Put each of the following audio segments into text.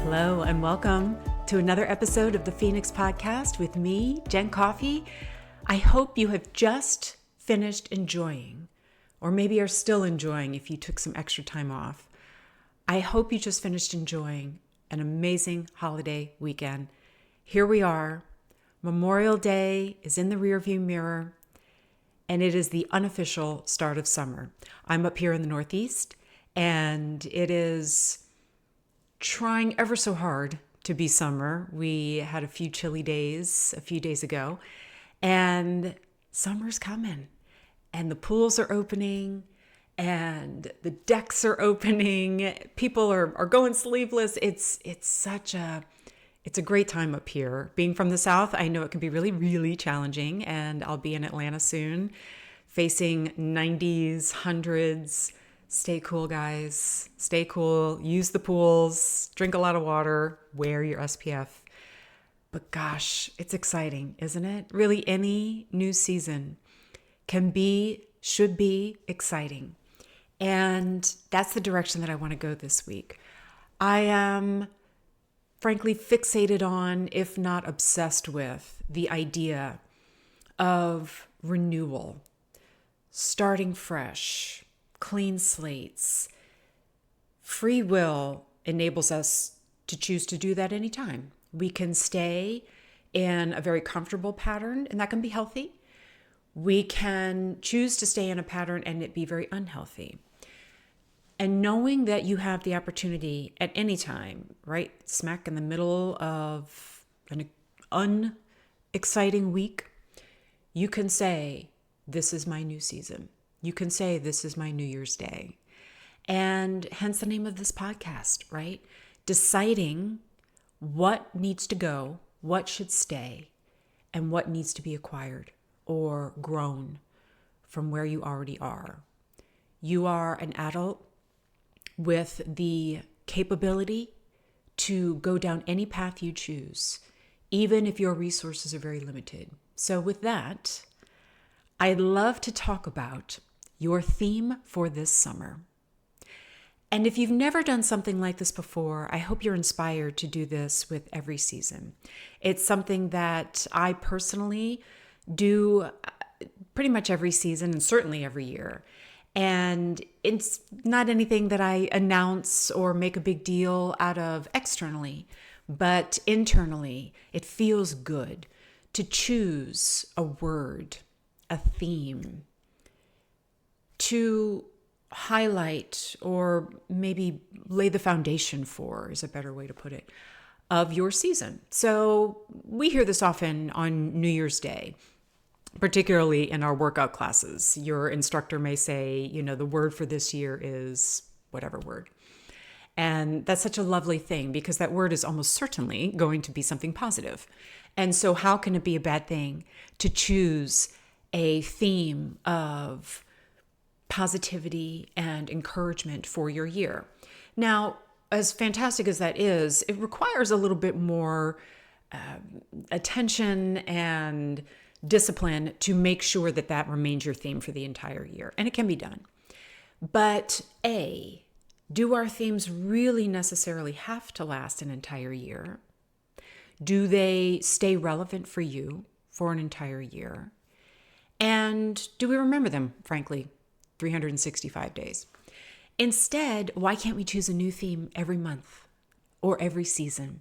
Hello and welcome to another episode of the Phoenix Podcast with me, Jen Coffey. I hope you have just finished enjoying, or maybe are still enjoying if you took some extra time off. I hope you just finished enjoying an amazing holiday weekend. Here we are. Memorial Day is in the rearview mirror, and it is the unofficial start of summer. I'm up here in the Northeast, and it is trying ever so hard to be summer. We had a few chilly days a few days ago, and summer's coming, and the pools are opening, and the decks are opening. People are going sleeveless. It's a great time up here. Being from the South, I know it can be really, really challenging, and I'll be in Atlanta soon, facing 90s, hundreds. Stay cool, guys. Stay cool. Use the pools. Drink a lot of water. Wear your SPF. But gosh, it's exciting, isn't it? Really, any new season should be exciting. And that's the direction that I want to go this week. I am frankly fixated on, if not obsessed with, the idea of renewal, starting fresh, clean slates. Free will enables us to choose to do that anytime. We can stay in a very comfortable pattern, and that can be healthy. We can choose to stay in a pattern and it be very unhealthy. And knowing that you have the opportunity at any time, right smack in the middle of an unexciting week, you can say, this is my new season. You can say, this is my New Year's Day. And hence the name of this podcast, right? Deciding what needs to go, what should stay, and what needs to be acquired or grown from where you already are. You are an adult with the capability to go down any path you choose, even if your resources are very limited. So with that, I'd love to talk about your theme for this summer. And if you've never done something like this before, I hope you're inspired to do this with every season. It's something that I personally do pretty much every season and certainly every year. And it's not anything that I announce or make a big deal out of externally, but internally, it feels good to choose a word, a theme, to highlight or maybe lay the foundation for, is a better way to put it, of your season. So we hear this often on New Year's Day, particularly in our workout classes. Your instructor may say, the word for this year is whatever word. And that's such a lovely thing because that word is almost certainly going to be something positive. And so how can it be a bad thing to choose a theme of positivity and encouragement for your year? Now, as fantastic as that is, it requires a little bit more attention and discipline to make sure that that remains your theme for the entire year. And it can be done. But do our themes really necessarily have to last an entire year? Do they stay relevant for you for an entire year? And do we remember them, frankly, 365 days? Instead, why can't we choose a new theme every month or every season?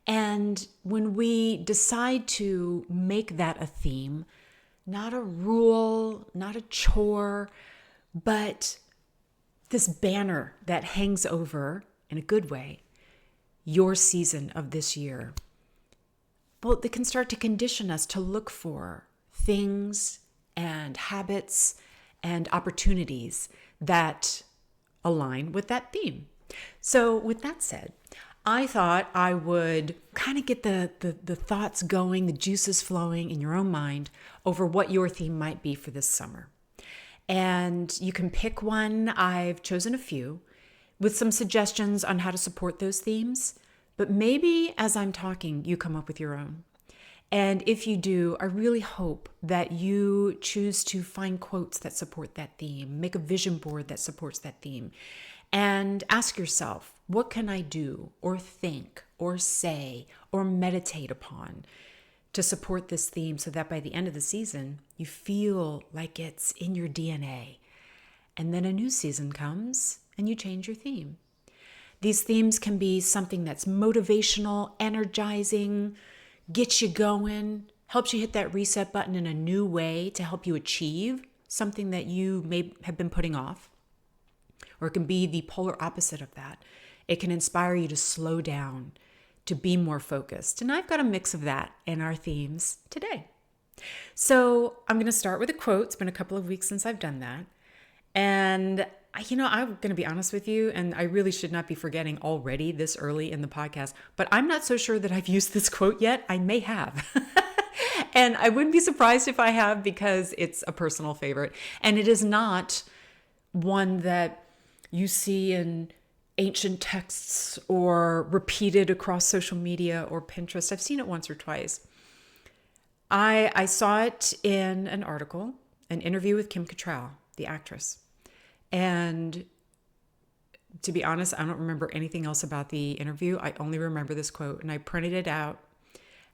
And when we decide to make that a theme, not a rule, not a chore, but this banner that hangs over, in a good way, your season of this year, well, they can start to condition us to look for things and habits and opportunities that align with that theme. So with that said, I thought I would kind of get the thoughts going, the juices flowing in your own mind over what your theme might be for this summer. And you can pick one. I've chosen a few with some suggestions on how to support those themes. But maybe as I'm talking, you come up with your own. And if you do, I really hope that you choose to find quotes that support that theme, make a vision board that supports that theme, and ask yourself, what can I do or think or say or meditate upon to support this theme so that by the end of the season, you feel like it's in your DNA. And then a new season comes and you change your theme. These themes can be something that's motivational, energizing, gets you going, helps you hit that reset button in a new way to help you achieve something that you may have been putting off. Or it can be the polar opposite of that. It can inspire you to slow down, to be more focused. And I've got a mix of that in our themes today. So I'm going to start with a quote. It's been a couple of weeks since I've done that. And I'm going to be honest with you, and I really should not be forgetting already this early in the podcast, but I'm not so sure that I've used this quote yet. I may have. And I wouldn't be surprised if I have, because it's a personal favorite. And it is not one that you see in ancient texts or repeated across social media or Pinterest. I've seen it once or twice. I saw it in an article, an interview with Kim Cattrall, the actress. And to be honest, I don't remember anything else about the interview. I only remember this quote, and I printed it out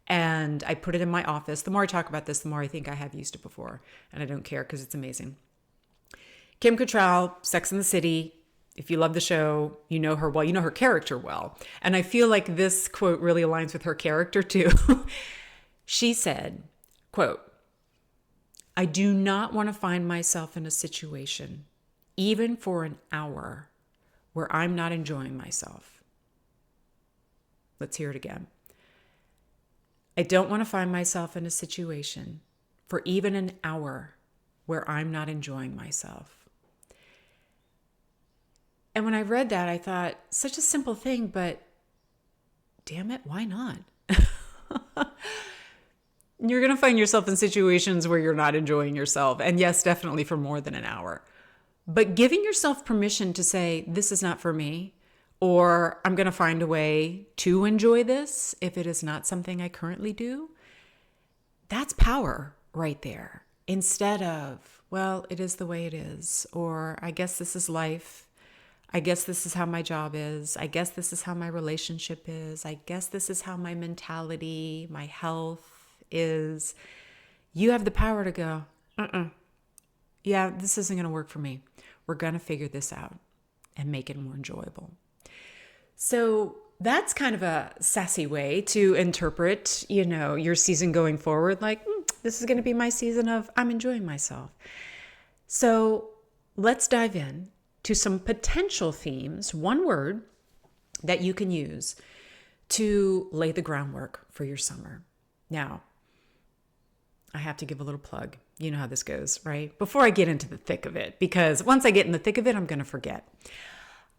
and I put it in my office. The more I talk about this, the more I think I have used it before, and I don't care because it's amazing. Kim Cattrall, Sex and the City. If you love the show, you know her well, you know her character well. And I feel like this quote really aligns with her character too. She said, quote, "I do not want to find myself in a situation, even for an hour, where I'm not enjoying myself." Let's hear it again. "I don't want to find myself in a situation for even an hour where I'm not enjoying myself." And when I read that, I thought, such a simple thing, but damn it, why not? You're going to find yourself in situations where you're not enjoying yourself. And yes, definitely for more than an hour. But giving yourself permission to say, this is not for me, or I'm going to find a way to enjoy this if it is not something I currently do, that's power right there. Instead of, well, it is the way it is, or I guess this is life. I guess this is how my job is. I guess this is how my relationship is. I guess this is how my mentality, my health is. You have the power to go, yeah, this isn't going to work for me. We're going to figure this out and make it more enjoyable. So that's kind of a sassy way to interpret, your season going forward. Like, this is going to be my season of I'm enjoying myself. So let's dive in to some potential themes, one word that you can use to lay the groundwork for your summer. Now, I have to give a little plug. You know how this goes, right? Before I get into the thick of it, because once I get in the thick of it, I'm going to forget.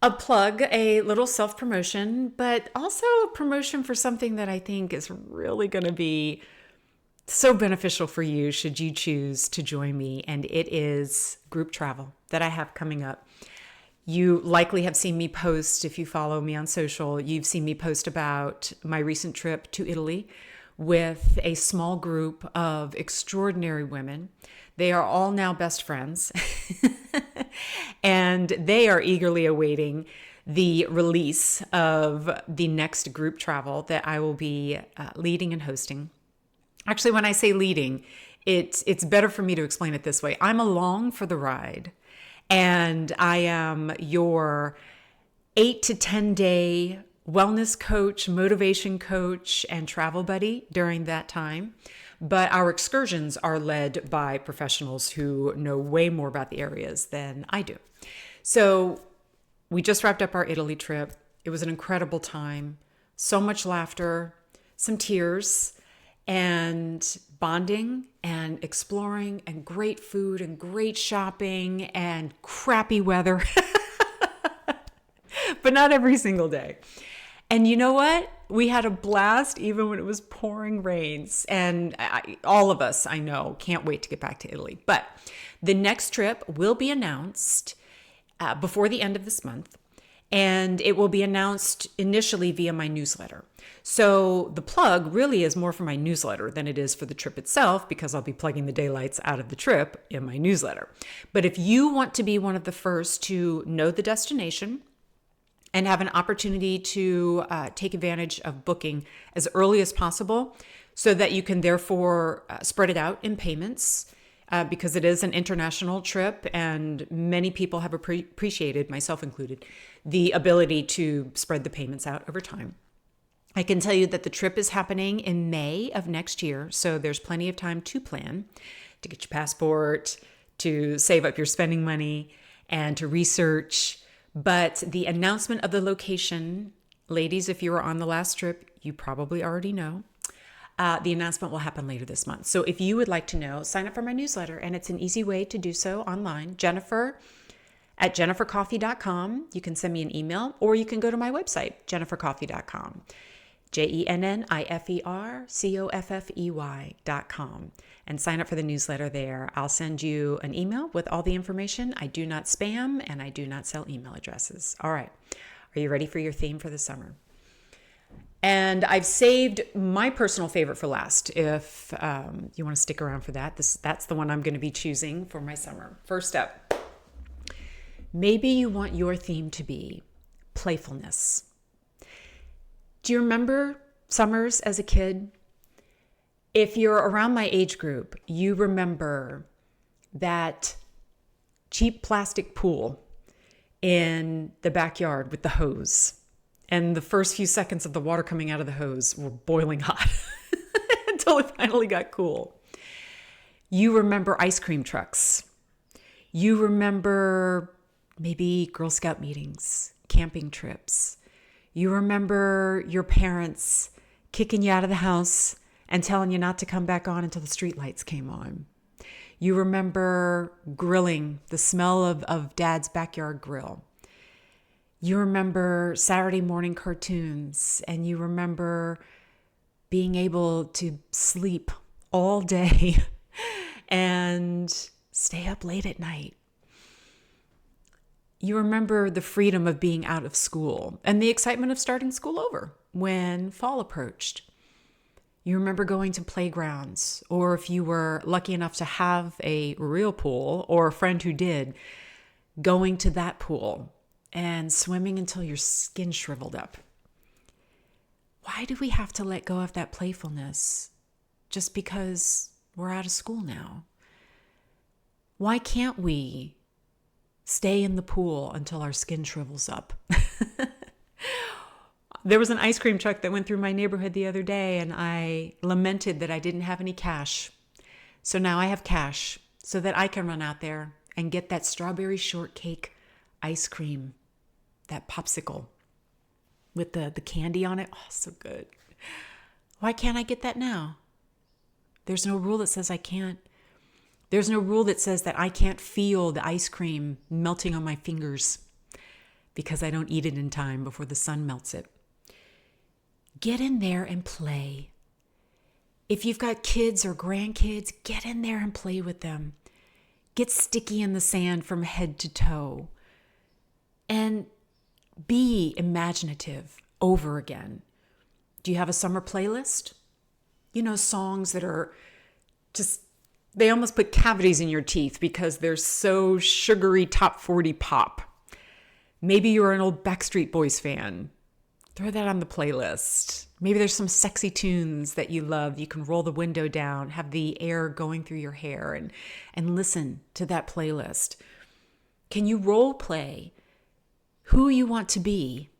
A plug, a little self-promotion, but also a promotion for something that I think is really going to be so beneficial for you should you choose to join me. And it is group travel that I have coming up. You likely have seen me post, if you follow me on social, you've seen me post about my recent trip to Italy with a small group of extraordinary women. They are all now best friends, and they are eagerly awaiting the release of the next group travel that I will be leading and hosting. Actually, when I say leading, it's better for me to explain it this way. I'm along for the ride. And I am your 8 to 10 day wellness coach, motivation coach, and travel buddy during that time. But our excursions are led by professionals who know way more about the areas than I do. So we just wrapped up our Italy trip. It was an incredible time. So much laughter, some tears, and bonding and exploring and great food and great shopping and crappy weather, but not every single day. And you know what? We had a blast even when it was pouring rains. And all of us, I know, can't wait to get back to Italy. But the next trip will be announced before the end of this month. And it will be announced initially via my newsletter. So the plug really is more for my newsletter than it is for the trip itself, because I'll be plugging the daylights out of the trip in my newsletter. But if you want to be one of the first to know the destination and have an opportunity to take advantage of booking as early as possible so that you can therefore spread it out in payments, because it is an international trip and many people have appreciated, myself included, the ability to spread the payments out over time. I can tell you that the trip is happening in May of next year, so there's plenty of time to plan, to get your passport, to save up your spending money, and to research. But the announcement of the location, ladies, if you were on the last trip, you probably already know. The announcement will happen later this month. So if you would like to know, sign up for my newsletter, and it's an easy way to do so online. Jennifer at jennifercoffey.com. You can send me an email, or you can go to my website, jennifercoffey.com. jennifercoffey.com, and sign up for the newsletter there. I'll send you an email with all the information. I do not spam, and I do not sell email addresses. All right. Are you ready for your theme for the summer? And I've saved my personal favorite for last. If you want to stick around for that, that's the one I'm going to be choosing for my summer. First up, maybe you want your theme to be playfulness. Do you remember summers as a kid? If you're around my age group, you remember that cheap plastic pool in the backyard with the hose. And the first few seconds of the water coming out of the hose were boiling hot until it finally got cool. You remember ice cream trucks. You remember maybe Girl Scout meetings, camping trips. You remember your parents kicking you out of the house and telling you not to come back on until the streetlights came on. You remember grilling, the smell of Dad's backyard grill. You remember Saturday morning cartoons, and you remember being able to sleep all day and stay up late at night. You remember the freedom of being out of school and the excitement of starting school over when fall approached. You remember going to playgrounds, or if you were lucky enough to have a real pool or a friend who did, going to that pool and swimming until your skin shriveled up. Why do we have to let go of that playfulness just because we're out of school now? Why can't we stay in the pool until our skin shrivels up? There was an ice cream truck that went through my neighborhood the other day, and I lamented that I didn't have any cash. So now I have cash so that I can run out there and get that strawberry shortcake ice cream, that popsicle with the candy on it. Oh, so good. Why can't I get that now? There's no rule that says I can't. There's no rule that says that I can't feel the ice cream melting on my fingers because I don't eat it in time before the sun melts it. Get in there and play. If you've got kids or grandkids, get in there and play with them. Get sticky in the sand from head to toe. And be imaginative over again. Do you have a summer playlist? You know, songs that are just, they almost put cavities in your teeth because they're so sugary top 40 pop. Maybe you're an old Backstreet Boys fan. Throw that on the playlist. Maybe there's some sexy tunes that you love. You can roll the window down, have the air going through your hair, and listen to that playlist. Can you role play who you want to be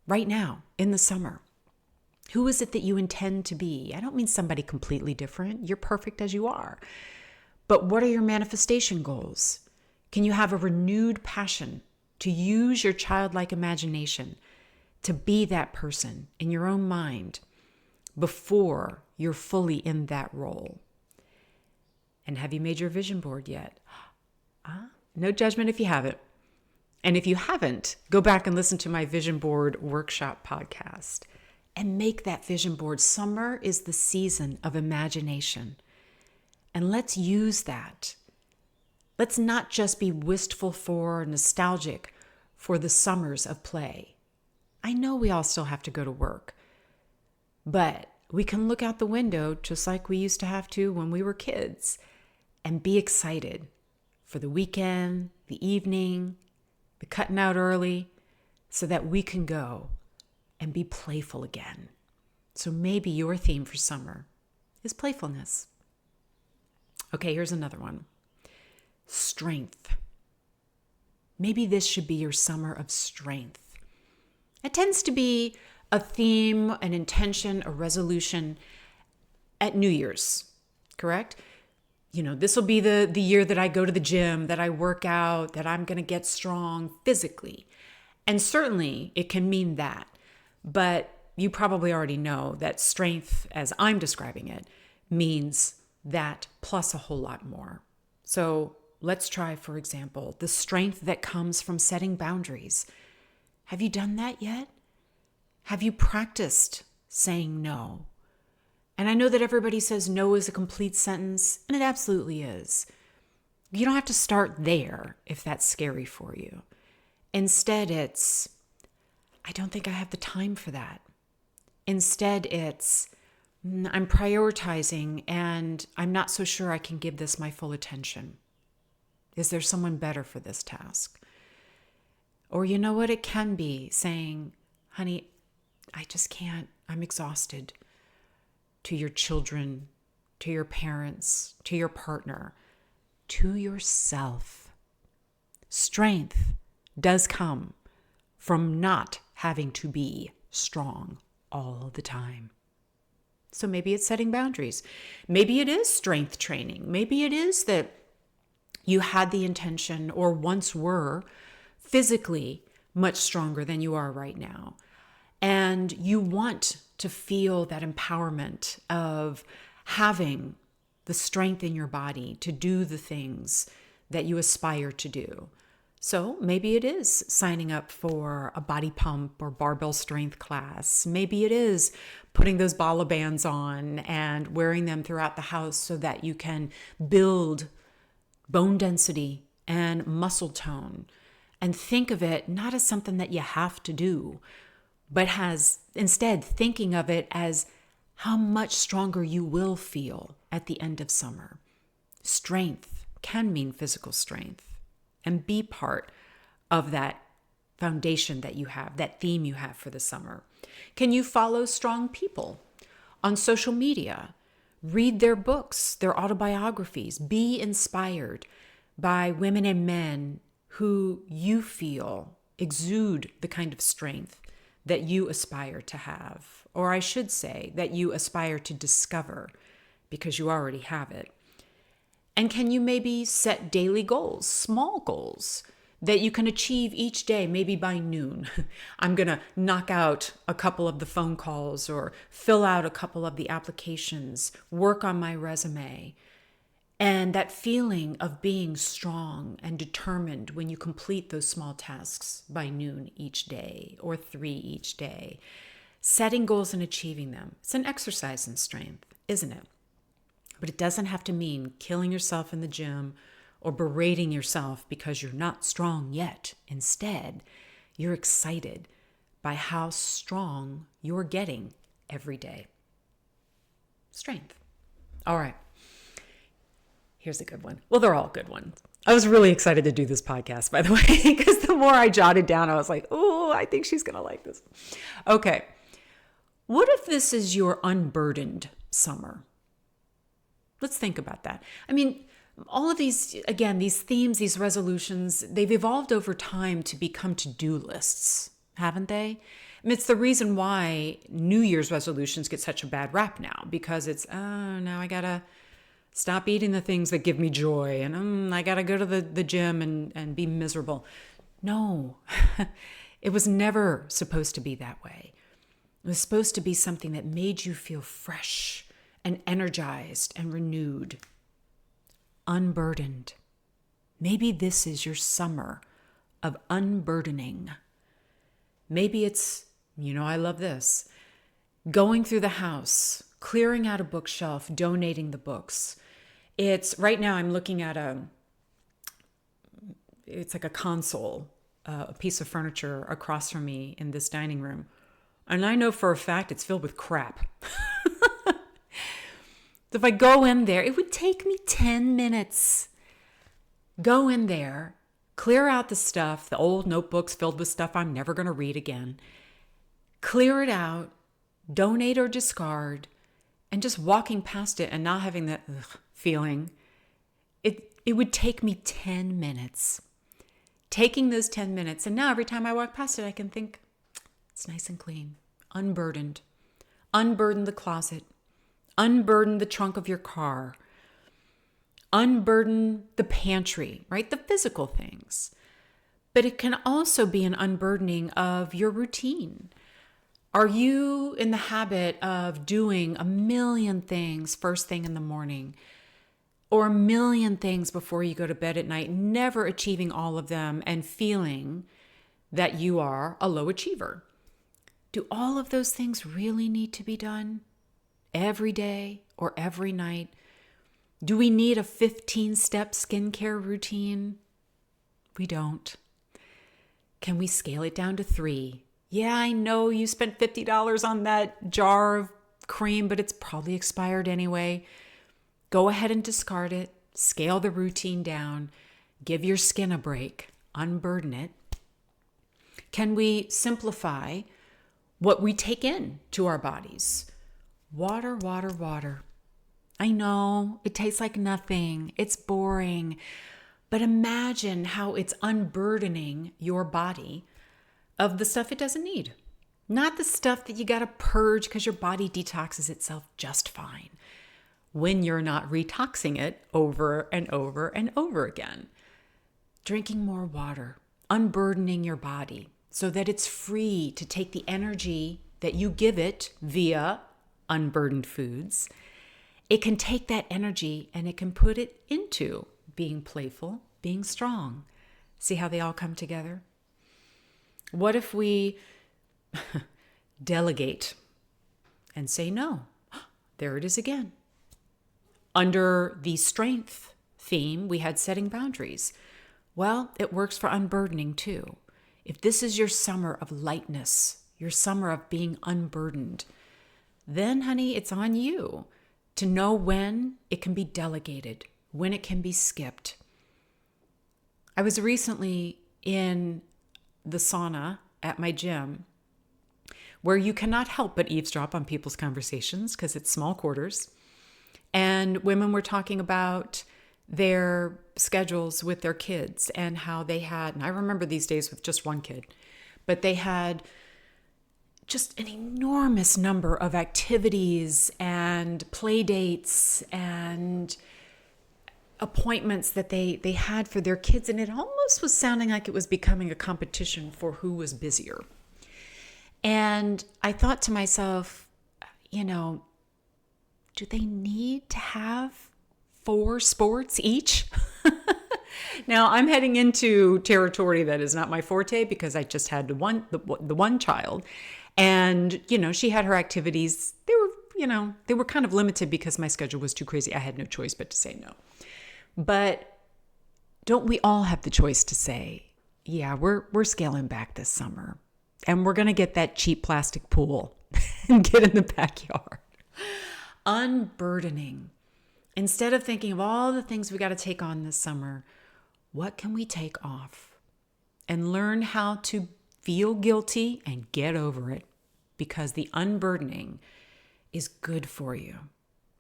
right now in the summer? Who is it that you intend to be? I don't mean somebody completely different. You're perfect as you are. But what are your manifestation goals? Can you have a renewed passion to use your childlike imagination to be that person in your own mind before you're fully in that role? And have you made your vision board yet? No judgment if you haven't. And if you haven't, go back and listen to my vision board workshop podcast and make that vision board. Summer is the season of imagination. And let's use that. Let's not just be wistful for, nostalgic for the summers of play. I know we all still have to go to work, but we can look out the window just like we used to have to when we were kids and be excited for the weekend, the evening, the cutting out early, so that we can go and be playful again. So maybe your theme for summer is playfulness. Okay, here's another one. Strength. Maybe this should be your summer of strength. It tends to be a theme, an intention, a resolution at New Year's, correct? This will be the year that I go to the gym, that I work out, that I'm going to get strong physically. And certainly it can mean that. But you probably already know that strength, as I'm describing it, means that plus a whole lot more. So let's try, for example, the strength that comes from setting boundaries. Have you done that yet? Have you practiced saying no? And I know that everybody says no is a complete sentence, and it absolutely is. You don't have to start there if that's scary for you. Instead, it's, I don't think I have the time for that. Instead, it's, I'm prioritizing and I'm not so sure I can give this my full attention. Is there someone better for this task? Or you know what? It can be saying, honey, I just can't. I'm exhausted. To your children, to your parents, to your partner, to yourself. Strength does come from not having to be strong all the time. So maybe it's setting boundaries. Maybe it is strength training. Maybe it is that you had the intention or once were physically much stronger than you are right now. And you want to feel that empowerment of having the strength in your body to do the things that you aspire to do. So maybe it is signing up for a body pump or barbell strength class. Maybe it is putting those bala bands on and wearing them throughout the house so that you can build bone density and muscle tone. And think of it not as something that you have to do, but has instead thinking of it as how much stronger you will feel at the end of summer. Strength can mean physical strength and be part of that foundation that you have, that theme you have for the summer. Can you follow strong people on social media? Read their books, their autobiographies. Be inspired by women and men who you feel exude the kind of strength that you aspire to have, or I should say that you aspire to discover because you already have it. And can you maybe set daily goals, small goals that you can achieve each day, maybe by noon? I'm going to knock out a couple of the phone calls or fill out a couple of the applications, work on my resume. And that feeling of being strong and determined when you complete those small tasks by noon each day or 3 each day, setting goals and achieving them. It's an exercise in strength, isn't it? But it doesn't have to mean killing yourself in the gym or berating yourself because you're not strong yet. Instead, you're excited by how strong you're getting every day. Strength. All right. Here's a good one. Well, they're all good ones. I was really excited to do this podcast, by the way, because the more I jotted down, I was like, oh, I think she's going to like this. Okay. What if this is your unburdened summer? Let's think about that. I mean, all of these, again, these themes, these resolutions, they've evolved over time to become to-do lists, haven't they? I mean, it's the reason why New Year's resolutions get such a bad rap now, because it's, oh, now I got to stop eating the things that give me joy, and I got to go to the gym and be miserable. No, it was never supposed to be that way. It was supposed to be something that made you feel fresh and energized and renewed, unburdened. Maybe this is your summer of unburdening. Maybe it's, I love this, going through the house, clearing out a bookshelf, donating the books. It's right now I'm looking at it's like a console a piece of furniture across from me in this dining room. And I know for a fact it's filled with crap. So if I go in there, it would take me 10 minutes. Go in there, clear out the stuff, the old notebooks filled with stuff I'm never going to read again. Clear it out, donate or discard, and just walking past it and not having that feeling. It would take me 10 minutes. Taking those 10 minutes, and now every time I walk past it, I can think, it's nice and clean, unburdened. Unburden the closet. Unburden the trunk of your car. Unburden the pantry, right? The physical things. But it can also be an unburdening of your routine. Are you in the habit of doing a million things first thing in the morning, or a million things before you go to bed at night, never achieving all of them and feeling that you are a low achiever? Do all of those things really need to be done every day or every night? Do we need a 15-step skincare routine? We don't. Can we scale it down to 3? Yeah, I know you spent $50 on that jar of cream, but it's probably expired anyway. Go ahead and discard it. Scale the routine down. Give your skin a break. Unburden it. Can we simplify what we take in to our bodies? Water, water, water. I know it tastes like nothing. It's boring. But imagine how it's unburdening your body of the stuff it doesn't need. Not the stuff that you got to purge because your body detoxes itself just fine when you're not retoxing it over and over and over again. Drinking more water, unburdening your body so that it's free to take the energy that you give it via unburdened foods. It can take that energy and it can put it into being playful, being strong. See how they all come together? What if we delegate and say no? There it is again. Under the strength theme, we had setting boundaries. Well, it works for unburdening too. If this is your summer of lightness, your summer of being unburdened, then, honey, it's on you to know when it can be delegated, when it can be skipped. I was recently in the sauna at my gym where you cannot help but eavesdrop on people's conversations because it's small quarters. And women were talking about their schedules with their kids and how they had, and I remember these days with just one kid, but they had just an enormous number of activities and play dates and appointments that they had for their kids. And it almost was sounding like it was becoming a competition for who was busier. And I thought to myself, do they need to have 4 sports each? Now I'm heading into territory that is not my forte because I just had the one child. And, she had her activities. They were kind of limited because my schedule was too crazy. I had no choice but to say no. But don't we all have the choice to say, yeah, we're scaling back this summer and we're going to get that cheap plastic pool and get in the backyard. Unburdening. Instead of thinking of all the things we got to take on this summer, what can we take off? And learn how to feel guilty and get over it, because the unburdening is good for you.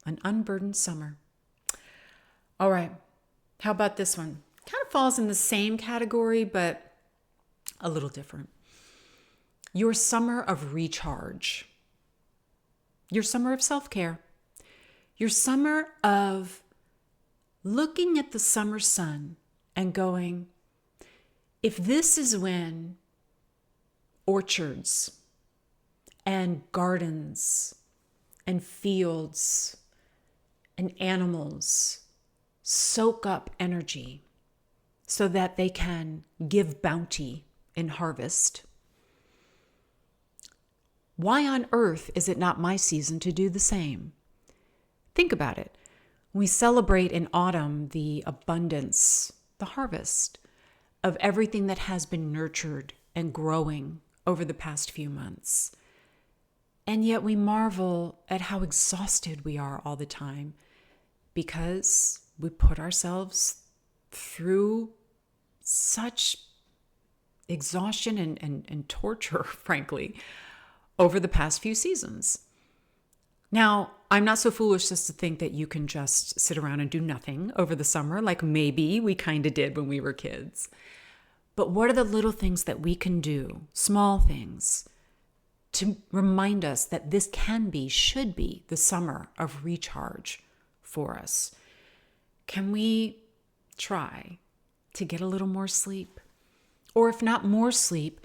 An unburdened summer. All right. How about this one? Kind of falls in the same category, but a little different. Your summer of recharge. Your summer of self-care. Your summer of looking at the summer sun and going, if this is when orchards and gardens and fields and animals soak up energy so that they can give bounty in harvest, why on earth is it not my season to do the same? Think about it. We celebrate in autumn the abundance, the harvest. of everything that has been nurtured and growing over the past few months. And yet we marvel at how exhausted we are all the time because we put ourselves through such exhaustion and torture, frankly, over the past few seasons. Now, I'm not so foolish as to think that you can just sit around and do nothing over the summer, like maybe we kind of did when we were kids. But what are the little things that we can do, small things, to remind us that this can be, should be, the summer of recharge for us? Can we try to get a little more sleep? Or if not more sleep,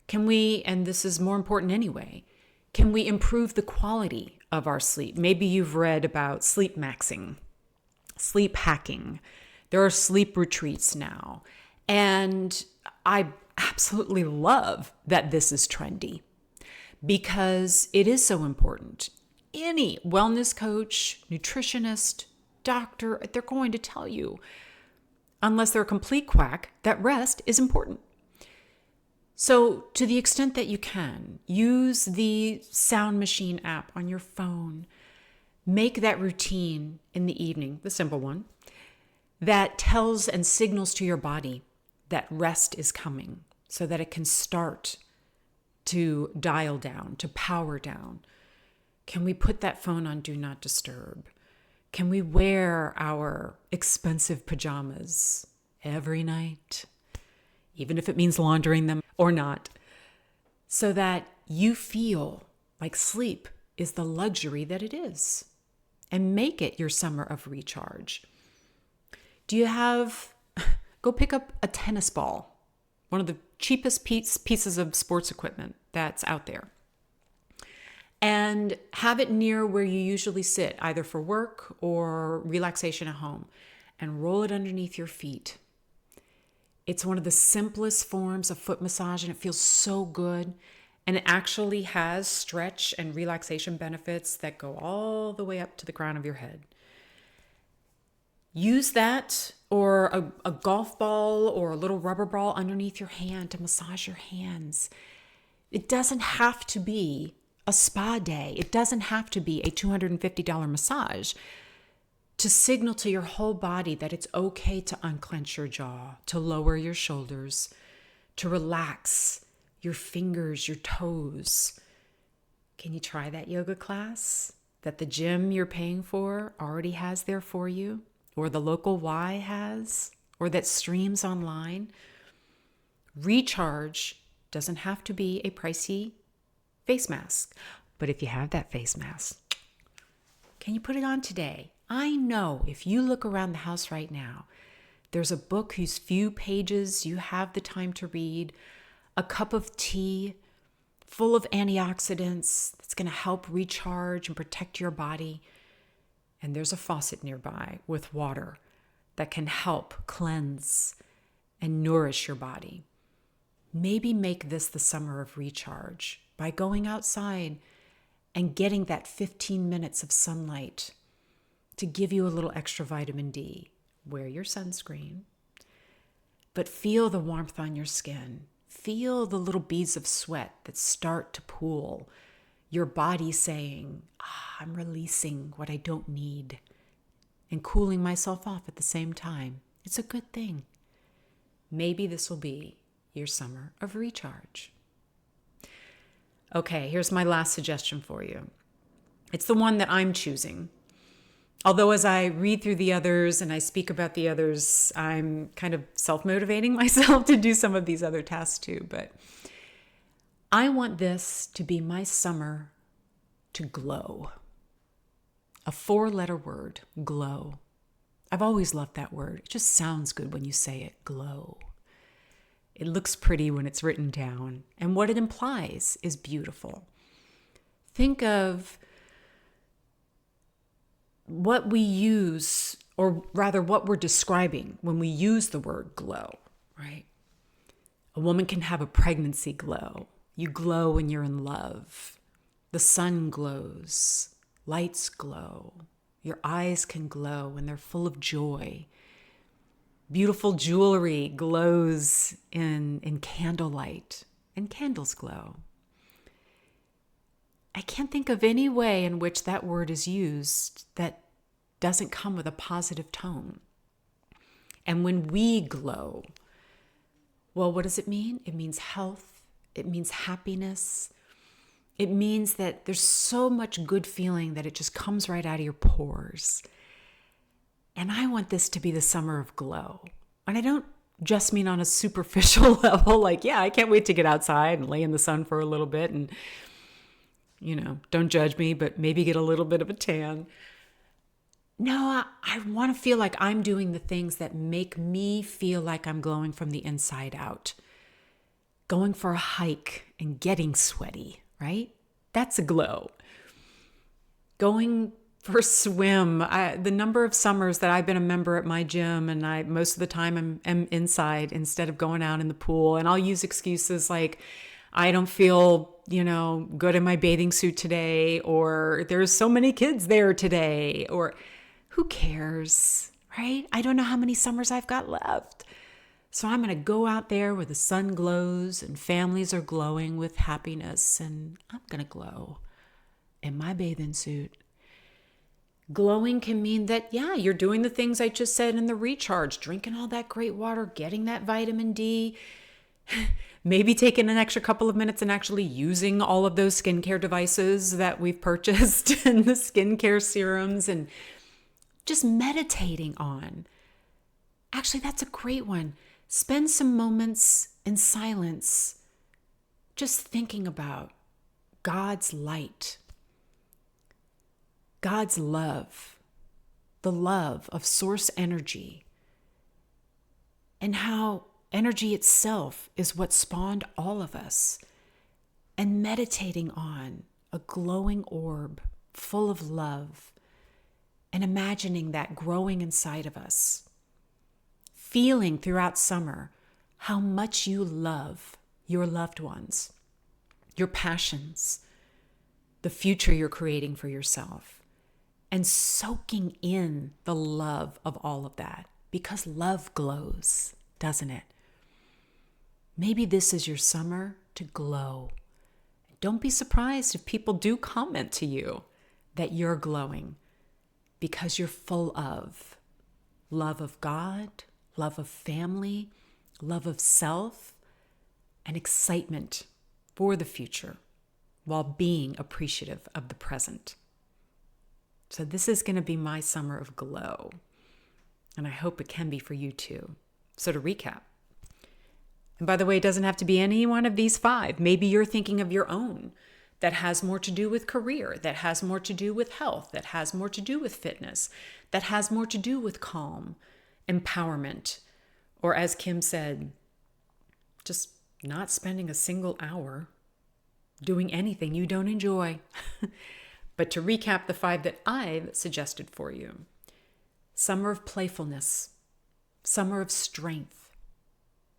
can we, and this is more important anyway, can we improve the quality of our sleep? Maybe you've read about sleep maxing, sleep hacking. There are sleep retreats now. And I absolutely love that this is trendy because it is so important. Any wellness coach, nutritionist, doctor, they're going to tell you, unless they're a complete quack, that rest is important. So to the extent that you can, use the Sound Machine app on your phone. Make that routine in the evening, the simple one, that tells and signals to your body that rest is coming so that it can start to dial down, to power down. Can we put that phone on Do Not Disturb? Can we wear our expensive pajamas every night, even if it means laundering them or not, so that you feel like sleep is the luxury that it is, and make it your summer of recharge? Do you have, go pick up a tennis ball, one of the cheapest pieces of sports equipment that's out there, and have it near where you usually sit, either for work or relaxation at home, and roll it underneath your feet. It's one of the simplest forms of foot massage, and it feels so good. And it actually has stretch and relaxation benefits that go all the way up to the crown of your head. Use that or a golf ball or a little rubber ball underneath your hand to massage your hands. It doesn't have to be a spa day. It doesn't have to be a $250 massage to signal to your whole body that it's okay to unclench your jaw, to lower your shoulders, to relax your fingers, your toes. Can you try that yoga class that the gym you're paying for already has there for you, or the local Y has, or that streams online? Recharge doesn't have to be a pricey face mask, but if you have that face mask, can you put it on today? I know if you look around the house right now, there's a book whose few pages you have the time to read, a cup of tea full of antioxidants that's going to help recharge and protect your body, and there's a faucet nearby with water that can help cleanse and nourish your body. Maybe make this the summer of recharge by going outside and getting that 15 minutes of sunlight to give you a little extra vitamin D. Wear your sunscreen, but feel the warmth on your skin. Feel the little beads of sweat that start to pool. Your body saying, I'm releasing what I don't need and cooling myself off at the same time. It's a good thing. Maybe this will be your summer of recharge. Okay, here's my last suggestion for you. It's the one that I'm choosing. Although as I read through the others and I speak about the others, I'm kind of self-motivating myself to do some of these other tasks too. But I want this to be my summer to glow. A 4-letter word, glow. I've always loved that word. It just sounds good when you say it, glow. It looks pretty when it's written down, and what it implies is beautiful. Think of what we use, or rather what we're describing when we use the word glow, right? A woman can have a pregnancy glow. You glow when you're in love. The sun glows. Lights glow. Your eyes can glow when they're full of joy. Beautiful jewelry glows in candlelight, and candles glow. I can't think of any way in which that word is used that doesn't come with a positive tone. And when we glow, well, what does it mean? It means health. It means happiness. It means that there's so much good feeling that it just comes right out of your pores. And I want this to be the summer of glow. And I don't just mean on a superficial level, like, yeah, I can't wait to get outside and lay in the sun for a little bit and, don't judge me, but maybe get a little bit of a tan. No, I want to feel like I'm doing the things that make me feel like I'm glowing from the inside out. Going for a hike and getting sweaty, right? That's a glow. Going for a swim. The number of summers that I've been a member at my gym, and most of the time I'm inside instead of going out in the pool. And I'll use excuses like, I don't feel, good in my bathing suit today, or there's so many kids there today, or who cares, right? I don't know how many summers I've got left. So I'm going to go out there where the sun glows and families are glowing with happiness, and I'm going to glow in my bathing suit. Glowing can mean that, yeah, you're doing the things I just said in the recharge, drinking all that great water, getting that vitamin D, maybe taking an extra couple of minutes and actually using all of those skincare devices that we've purchased and the skincare serums, and just meditating on. Actually, that's a great one. Spend some moments in silence just thinking about God's light, God's love, the love of source energy, and how energy itself is what spawned all of us, and meditating on a glowing orb full of love, and imagining that growing inside of us, feeling throughout summer how much you love your loved ones, your passions, the future you're creating for yourself, and soaking in the love of all of that, because love glows, doesn't it? Maybe this is your summer to glow. Don't be surprised if people do comment to you that you're glowing, because you're full of love of God, love of family, love of self, and excitement for the future while being appreciative of the present. So this is going to be my summer of glow, and I hope it can be for you too. So to recap, and by the way, it doesn't have to be any one of these 5. Maybe you're thinking of your own that has more to do with career, that has more to do with health, that has more to do with fitness, that has more to do with calm, empowerment, or as Kim said, just not spending a single hour doing anything you don't enjoy. But to recap the 5 that I've suggested for you: summer of playfulness, summer of strength,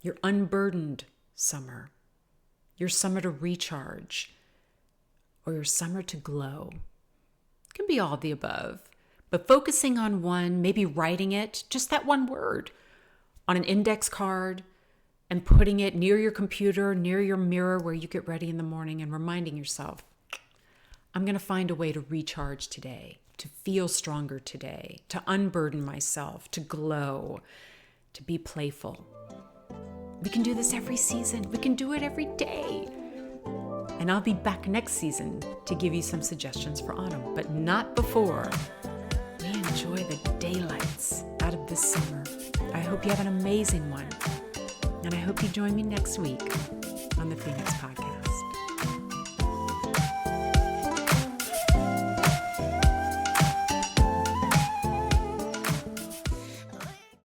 your unburdened summer, your summer to recharge, or your summer to glow. It can be all of the above, but focusing on one, maybe writing it, just that one word, on an index card, and putting it near your computer, near your mirror where you get ready in the morning, and reminding yourself, I'm going to find a way to recharge today, to feel stronger today, to unburden myself, to glow, to be playful. We can do this every season. We can do it every day. And I'll be back next season to give you some suggestions for autumn, but not before we enjoy the daylights out of this summer. I hope you have an amazing one. And I hope you join me next week on the Phoenix Podcast.